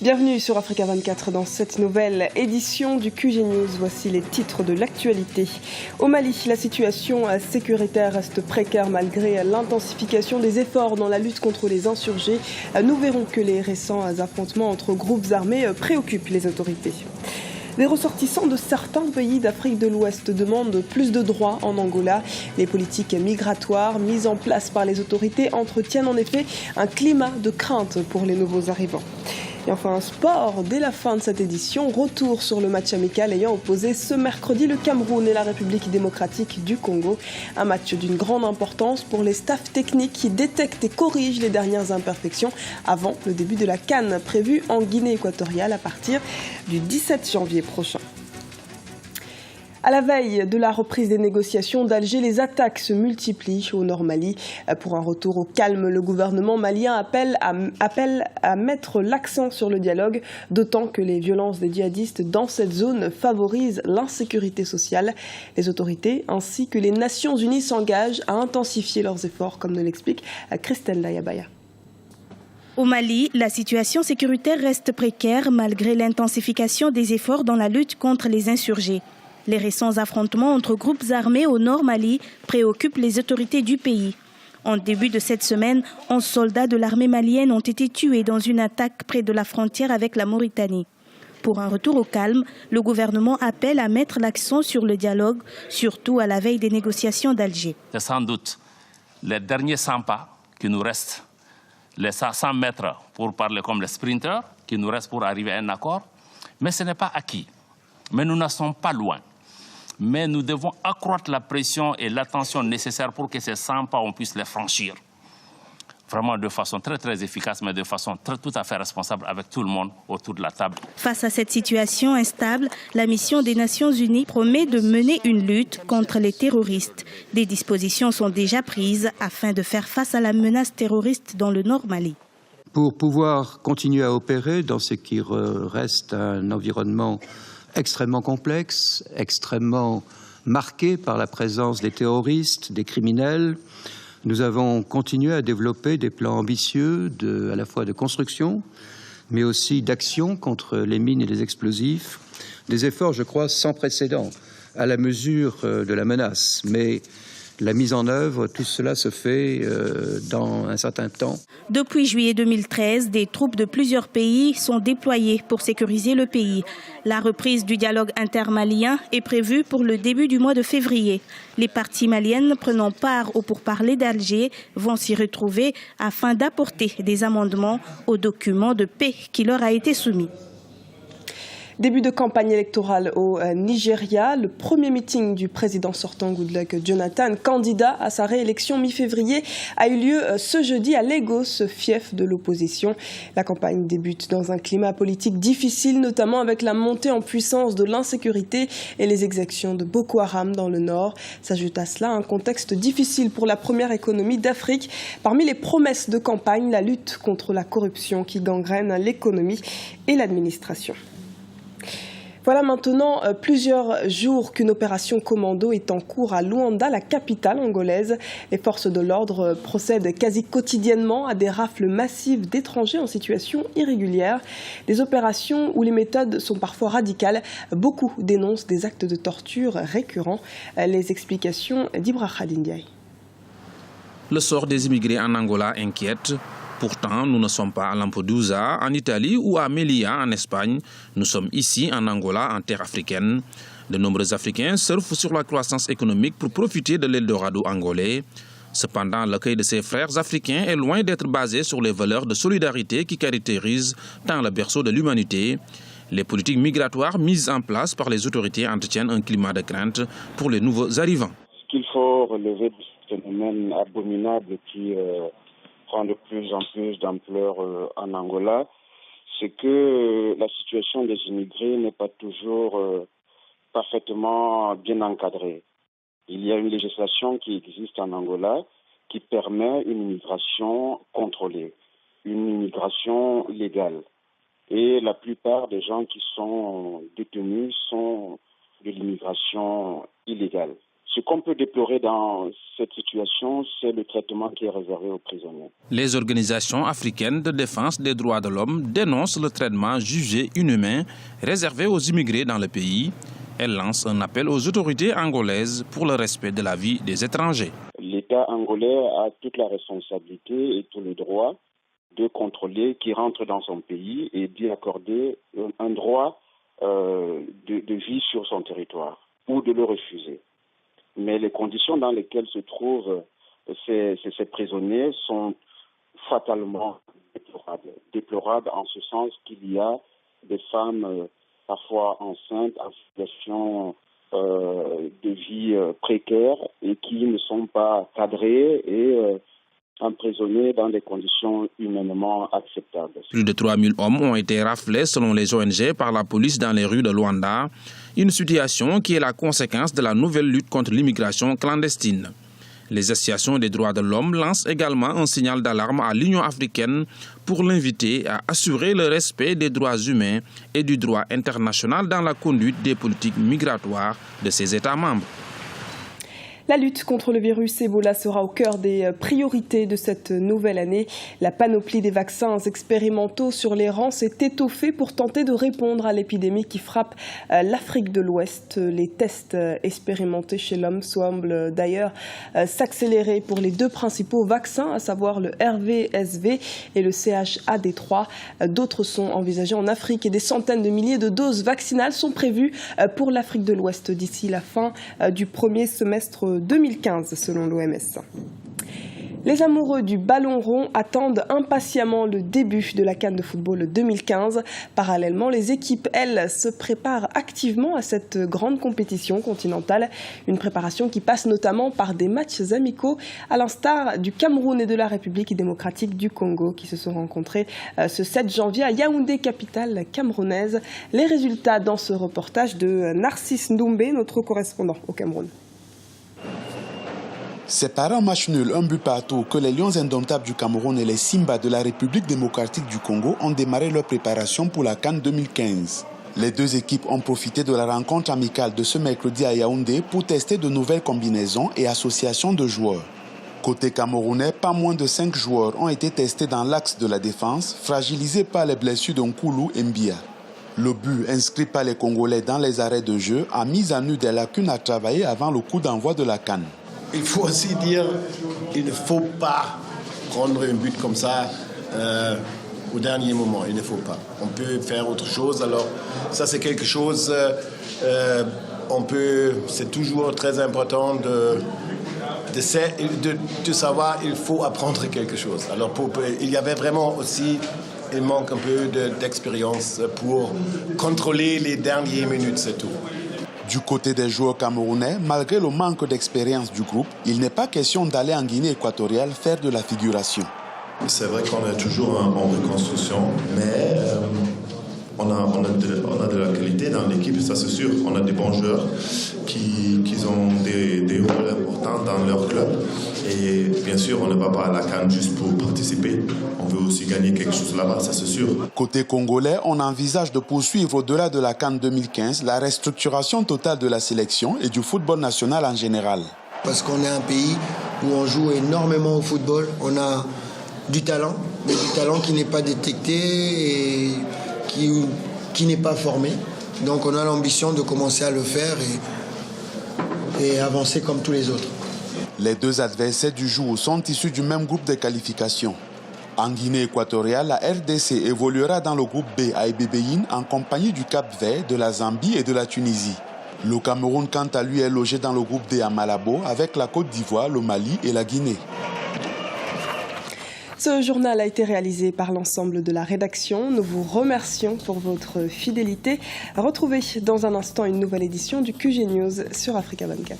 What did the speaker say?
Bienvenue sur Africa 24 dans cette nouvelle édition du QG News. Voici les titres de l'actualité. Au Mali, la situation sécuritaire reste précaire malgré l'intensification des efforts dans la lutte contre les insurgés. Nous verrons que les récents affrontements entre groupes armés préoccupent les autorités. Les ressortissants de certains pays d'Afrique de l'Ouest demandent plus de droits en Angola. Les politiques migratoires mises en place par les autorités entretiennent en effet un climat de crainte pour les nouveaux arrivants. Et enfin, un sport, dès la fin de cette édition, retour sur le match amical ayant opposé ce mercredi le Cameroun et la République démocratique du Congo. Un match d'une grande importance pour les staffs techniques qui détectent et corrigent les dernières imperfections avant le début de la CAN prévue en Guinée équatoriale à partir du 17 janvier prochain. À la veille de la reprise des négociations d'Alger, les attaques se multiplient au Nord Mali. Pour un retour au calme, le gouvernement malien appelle à mettre l'accent sur le dialogue, d'autant que les violences des djihadistes dans cette zone favorisent l'insécurité sociale. Les autorités ainsi que les Nations Unies s'engagent à intensifier leurs efforts, comme nous l'explique Christelle Dayabaya. Au Mali, la situation sécuritaire reste précaire malgré l'intensification des efforts dans la lutte contre les insurgés. Les récents affrontements entre groupes armés au nord Mali préoccupent les autorités du pays. En début de cette semaine, 11 soldats de l'armée malienne ont été tués dans une attaque près de la frontière avec la Mauritanie. Pour un retour au calme, le gouvernement appelle à mettre l'accent sur le dialogue, surtout à la veille des négociations d'Alger. C'est sans doute les derniers 100 pas qui nous restent, les 100 mètres pour parler comme les sprinters, qui nous restent pour arriver à un accord, mais ce n'est pas acquis. Mais nous n'en sommes pas loin. Mais nous devons accroître la pression et l'attention nécessaires pour que ces 100 pas, on puisse les franchir. Vraiment de façon très efficace, mais de façon tout à fait responsable avec tout le monde autour de la table. Face à cette situation instable, la mission des Nations Unies promet de mener une lutte contre les terroristes. Des dispositions sont déjà prises afin de faire face à la menace terroriste dans le Nord Mali. Pour pouvoir continuer à opérer dans ce qui reste un environnement extrêmement complexe, extrêmement marqué par la présence des terroristes, des criminels. Nous avons continué à développer des plans ambitieux à la fois de construction, mais aussi d'action contre les mines et les explosifs. Des efforts, je crois, sans précédent à la mesure de la menace. Mais la mise en œuvre, tout cela se fait dans un certain temps. Depuis juillet 2013, des troupes de plusieurs pays sont déployées pour sécuriser le pays. La reprise du dialogue intermalien est prévue pour le début du mois de février. Les parties maliennes prenant part au pourparlers d'Alger vont s'y retrouver afin d'apporter des amendements au document de paix qui leur a été soumis. Début de campagne électorale au Nigeria, le premier meeting du président sortant Goodluck Jonathan, candidat à sa réélection mi-février, a eu lieu ce jeudi à Lagos, fief de l'opposition. La campagne débute dans un climat politique difficile, notamment avec la montée en puissance de l'insécurité et les exactions de Boko Haram dans le nord. S'ajoute à cela un contexte difficile pour la première économie d'Afrique. Parmi les promesses de campagne, la lutte contre la corruption qui gangrène l'économie et l'administration. Voilà maintenant plusieurs jours qu'une opération commando est en cours à Luanda, la capitale angolaise. Les forces de l'ordre procèdent quasi quotidiennement à des rafles massives d'étrangers en situation irrégulière. Des opérations où les méthodes sont parfois radicales. Beaucoup dénoncent des actes de torture récurrents. Les explications d'Ibra Khadindiaï. Le sort des immigrés en Angola inquiète. Pourtant, nous ne sommes pas à Lampedusa, en Italie ou à Melilla, en Espagne. Nous sommes ici, en Angola, en terre africaine. De nombreux Africains surfent sur la croissance économique pour profiter de l'Eldorado angolais. Cependant, l'accueil de ces frères africains est loin d'être basé sur les valeurs de solidarité qui caractérisent tant le berceau de l'humanité. Les politiques migratoires mises en place par les autorités entretiennent un climat de crainte pour les nouveaux arrivants. Ce qu'il faut relever de ce phénomène abominable qui prend de plus en plus d'ampleur en Angola, c'est que la situation des immigrés n'est pas toujours parfaitement bien encadrée. Il y a une législation qui existe en Angola qui permet une immigration contrôlée, une immigration légale. Et la plupart des gens qui sont détenus sont de l'immigration illégale. Ce qu'on peut déplorer dans cette situation, c'est le traitement qui est réservé aux prisonniers. Les organisations africaines de défense des droits de l'homme dénoncent le traitement jugé inhumain réservé aux immigrés dans le pays. Elles lancent un appel aux autorités angolaises pour le respect de la vie des étrangers. L'État angolais a toute la responsabilité et tout le droit de contrôler qui rentre dans son pays et d'y accorder un droit de vie sur son territoire ou de le refuser. Mais les conditions dans lesquelles se trouvent ces prisonniers sont fatalement déplorables en ce sens qu'il y a des femmes parfois enceintes en situation de vie précaire et qui ne sont pas cadrées et emprisonnés dans des conditions humainement acceptables. Plus de 3000 hommes ont été raflés selon les ONG par la police dans les rues de Luanda, une situation qui est la conséquence de la nouvelle lutte contre l'immigration clandestine. Les associations des droits de l'homme lancent également un signal d'alarme à l'Union africaine pour l'inviter à assurer le respect des droits humains et du droit international dans la conduite des politiques migratoires de ses États membres. La lutte contre le virus Ebola sera au cœur des priorités de cette nouvelle année. La panoplie des vaccins expérimentaux sur les rangs s'est étoffée pour tenter de répondre à l'épidémie qui frappe l'Afrique de l'Ouest. Les tests expérimentés chez l'homme semblent d'ailleurs s'accélérer pour les deux principaux vaccins, à savoir le RVSV et le CHAD3. D'autres sont envisagés en Afrique et des centaines de milliers de doses vaccinales sont prévues pour l'Afrique de l'Ouest d'ici la fin du premier semestre 2015 selon l'OMS. Les amoureux du ballon rond attendent impatiemment le début de la CAN de football 2015. Parallèlement, les équipes, elles, se préparent activement à cette grande compétition continentale. Une préparation qui passe notamment par des matchs amicaux, à l'instar du Cameroun et de la République démocratique du Congo, qui se sont rencontrés ce 7 janvier à Yaoundé, capitale camerounaise. Les résultats dans ce reportage de Narcisse Ndoumbe, notre correspondant au Cameroun. C'est par un match nul, un but partout, que les Lions indomptables du Cameroun et les Simba de la République démocratique du Congo ont démarré leur préparation pour la CAN 2015. Les deux équipes ont profité de la rencontre amicale de ce mercredi à Yaoundé pour tester de nouvelles combinaisons et associations de joueurs. Côté camerounais, pas moins de 5 joueurs ont été testés dans l'axe de la défense, fragilisés par les blessures d'Nkoulou et Mbia. Le but inscrit par les Congolais dans les arrêts de jeu a mis à nu des lacunes à travailler avant le coup d'envoi de la CAN. Il faut aussi dire qu'il ne faut pas prendre un but comme ça au dernier moment. Il ne faut pas. On peut faire autre chose. Alors ça, c'est quelque chose... c'est toujours très important de savoir qu'il faut apprendre quelque chose. Alors il y avait vraiment aussi... Il manque un peu d'expérience pour contrôler les dernières minutes, c'est tout. Du côté des joueurs camerounais, malgré le manque d'expérience du groupe, il n'est pas question d'aller en Guinée équatoriale faire de la figuration. C'est vrai qu'on est toujours en reconstruction, mais on a de la qualité dans l'équipe, ça c'est sûr. On a des bons joueurs qui ont des rôles importants dans leur club. Et bien sûr, on ne va pas à la CAN juste pour participer. On veut aussi gagner quelque chose là-bas, ça c'est sûr. Côté congolais, on envisage de poursuivre au-delà de la CAN 2015 la restructuration totale de la sélection et du football national en général. Parce qu'on est un pays où on joue énormément au football. On a du talent, mais du talent qui n'est pas détecté et qui n'est pas formé. Donc on a l'ambition de commencer à le faire et avancer comme tous les autres. Les deux adversaires du jour sont issus du même groupe de qualification. En Guinée équatoriale, la RDC évoluera dans le groupe B à Ebébéine en compagnie du Cap-Vert, de la Zambie et de la Tunisie. Le Cameroun, quant à lui, est logé dans le groupe D à Malabo avec la Côte d'Ivoire, le Mali et la Guinée. Ce journal a été réalisé par l'ensemble de la rédaction. Nous vous remercions pour votre fidélité. Retrouvez dans un instant une nouvelle édition du QG News sur Africa 24.